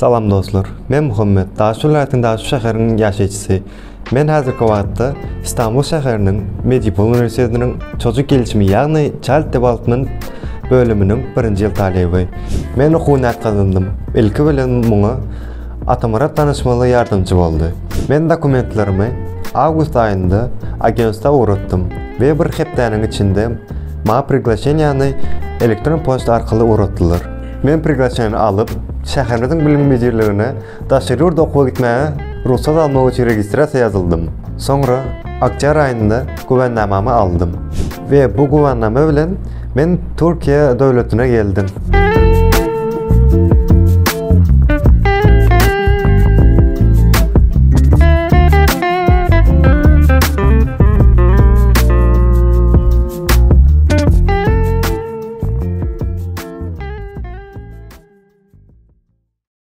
Salam dostlar, men Muhammed, Daşy vilayatynda Daşy şäheriniň ýaşaýçysy. Men häzirki wagtda Istanbul şäheriniň Medipol Üniversitetiniň çocuk gelişimi ýagny Child Development bölüminiň 1-nji ýyl talebi. Men okuwny kazandym. Ilki bilen muňa Atamurat tanışmaly ýardymçy boldy. Men dokumentlerimi awgust aýynda agentlikda uğratdym we bir hepdeniň içinde ma приглашениýany elektron poçta arkaly uğratdylar. Men приглашениýany alyp şäherimiziň bilim müdirligine daşary ýurda okuwa gitmäge ruhsat almak üçin registrasiýa ýazyldım. Soňra oktyabr aýynda güwennamamy aldym we bu güwenname bilen men Türkiýe döwletine geldim.